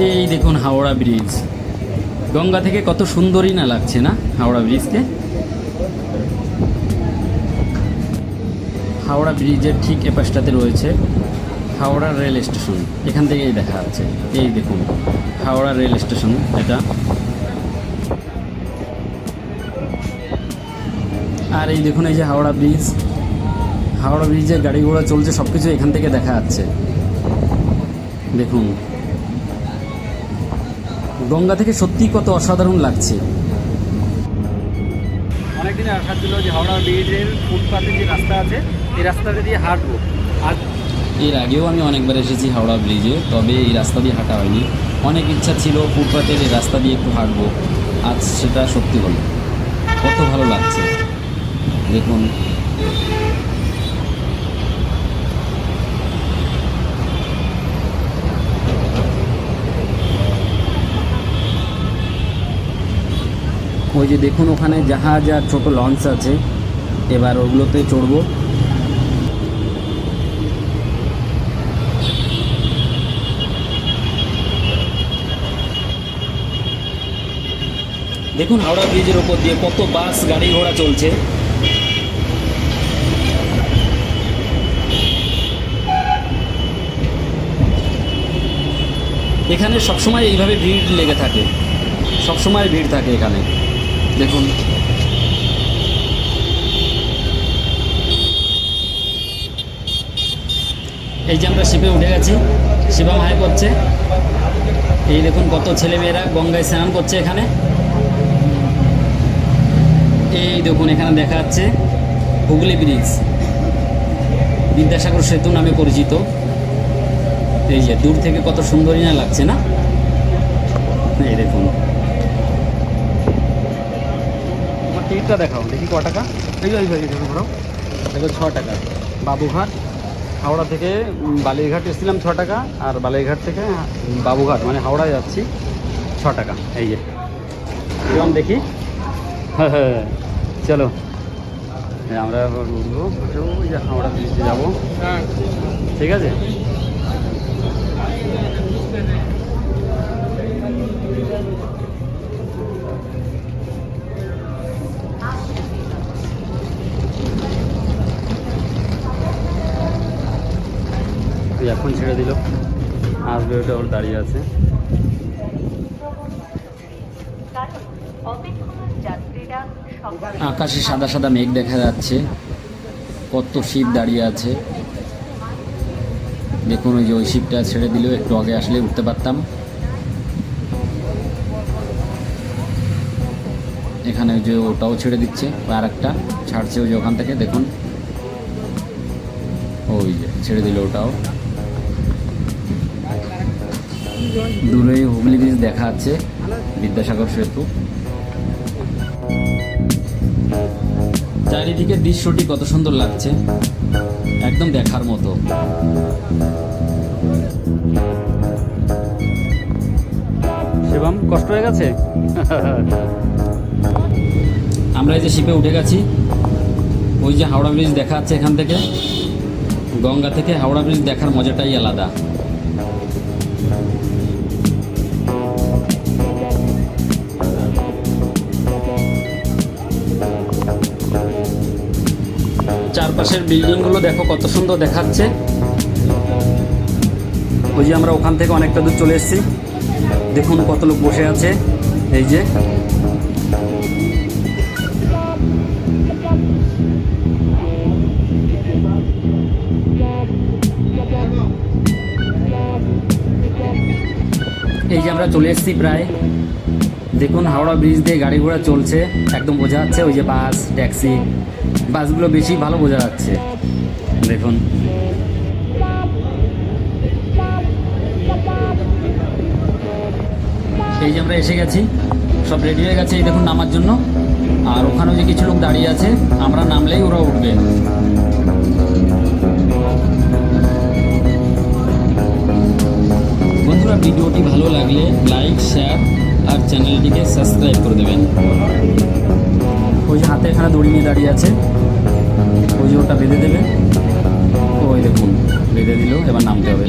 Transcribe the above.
এই দেখুন হাওড়া ব্রিজ, গঙ্গা থেকে কত সুন্দরই না লাগছে না হাওড়া ব্রিজকে। হাওড়া ব্রিজের ঠিক এপাশটাতে রয়েছে হাওড়া রেল স্টেশন, এখান থেকেই দেখা যাচ্ছে। এই দেখুন হাওড়া রেল স্টেশন এটা। আর এই দেখুন এই যে হাওড়া ব্রিজ, হাওড়া ব্রিজে গাড়ি ঘোড়া চলছে, সব কিছু এখান থেকে দেখা যাচ্ছে। দেখুন গঙ্গা থেকে সত্যিই কত অসাধারণ লাগছে। অনেকদিন আশা ছিল যে হাওড়া ব্রিজের ফুটপাথের যে রাস্তা আছে এই রাস্তাটা দিয়ে হাঁটবো। আর এর আগেও আমি অনেকবার এসেছি হাওড়া ব্রিজে, তবে এই রাস্তা দিয়ে হাঁটা হয়নি। অনেক ইচ্ছা ছিল ফুটপাথের এই রাস্তা দিয়ে একটু হাঁটবো, আজ সেটা সত্যি হলো। কত ভালো লাগছে দেখুন। ওই যে দেখুন ওখানে জাহাজ আর ছোটো লঞ্চ আছে, এবার ওগুলোতে চড়বো। দেখুন হাওড়া ব্রিজের ওপর দিয়ে কত বাস গাড়ি ঘোড়া চলছে। এখানে সবসময় এইভাবে ভিড় লেগে থাকে, সবসময় ভিড় থাকে এখানে। দেখুন এই যে আমরা শিপে উঠে গেছি, শিবা মাহাই করছে। এই দেখুন কত ছেলেমেয়েরা গঙ্গায় স্নান করছে এখানে। এই দেখুন এখানে দেখা যাচ্ছে হুগলি ব্রিজ, বিদ্যাসাগর সেতু নামে পরিচিত। এই যে দূর থেকে কত সুন্দরই না লাগছে না। এই দেখুন তোমার টিকিটটা দেখাও দেখি ক টাকা। এই দেখো 6 টাকা। বাবুঘাট হাওড়া থেকে বালিঘাট এসেছিলাম 6 টাকা, আর বালিঘাট থেকে বাবুঘাট মানে হাওড়ায় যাচ্ছি 6 টাকা। এই যে এরকম দেখি। হ্যাঁ হ্যাঁ চলো আমরা উঠবো, হাওড়া ব্রিজে যাবো। ঠিক আছে এখন ছেড়ে দিল, আসবে ওটা ওর দাঁড়িয়ে আছে। আকাশে সাদা সাদা মেঘ দেখা যাচ্ছে, কত শিপ দাঁড়িয়ে আছে। দেখুন ওই যে ওই শিপটা ছেড়ে দিল, একটু আগে আসলে উঠতে পারতাম। এখানে ওই যে ওটাও ছেড়ে দিচ্ছে, আর একটা ছাড়ছে ওই যে ওখান থেকে। দেখুন ওই যে ছেড়ে দিল ওটাও। দূরে হুগলি ব্রিজ দেখা যাচ্ছে, বিদ্যাসাগর সেতু। চারিদিকের দৃশ্যটি কত সুন্দর লাগছে, একদম দেখার মতো। শিবম কষ্ট হয়ে গেছে। আমরা এই যে শিপে উঠে গেছি, ওই যে হাওড়া ব্রিজ দেখা যাচ্ছে এখান থেকে। গঙ্গা থেকে হাওড়া ব্রিজ দেখার মজাটাই আলাদা। চারপাশের বিল্ডিংগুলো দেখো কত সুন্দর দেখাচ্ছে। ওই যে আমরা ওখান থেকে অনেকটা দূর চলে এসেছি, দেখুন কত লোক বসে আছে। এই যে আমরা চলে এসেছি প্রায়। দেখুন হাওড়া ব্রিজ দিয়ে গাড়ি ঘোড়া চলছে, একদম বোঝা যাচ্ছে। ওই যে বাস ট্যাক্সি, বাসগুলো বেশি ভালো বোঝা যাচ্ছে। দেখুন এই যে আমরা এসে গেছি, সব রেডি হয়ে গেছে এই দেখুন নামার জন্য। আর ওখানেও যে কিছু লোক দাঁড়িয়ে আছে, আমরা নামলেই ওরা উঠবে। বন্ধুরা ভিডিওটি ভালো লাগলে লাইক শেয়ার আর চ্যানেলটিকে সাবস্ক্রাইব করে দেবেন। ওই যে হাতে এখানে দড়ি নিয়ে দাঁড়িয়ে আছে, ওই যে ওটা বেঁধে দেবে। ওই দেখুন বেঁধে দিল, এবার নামতে হবে।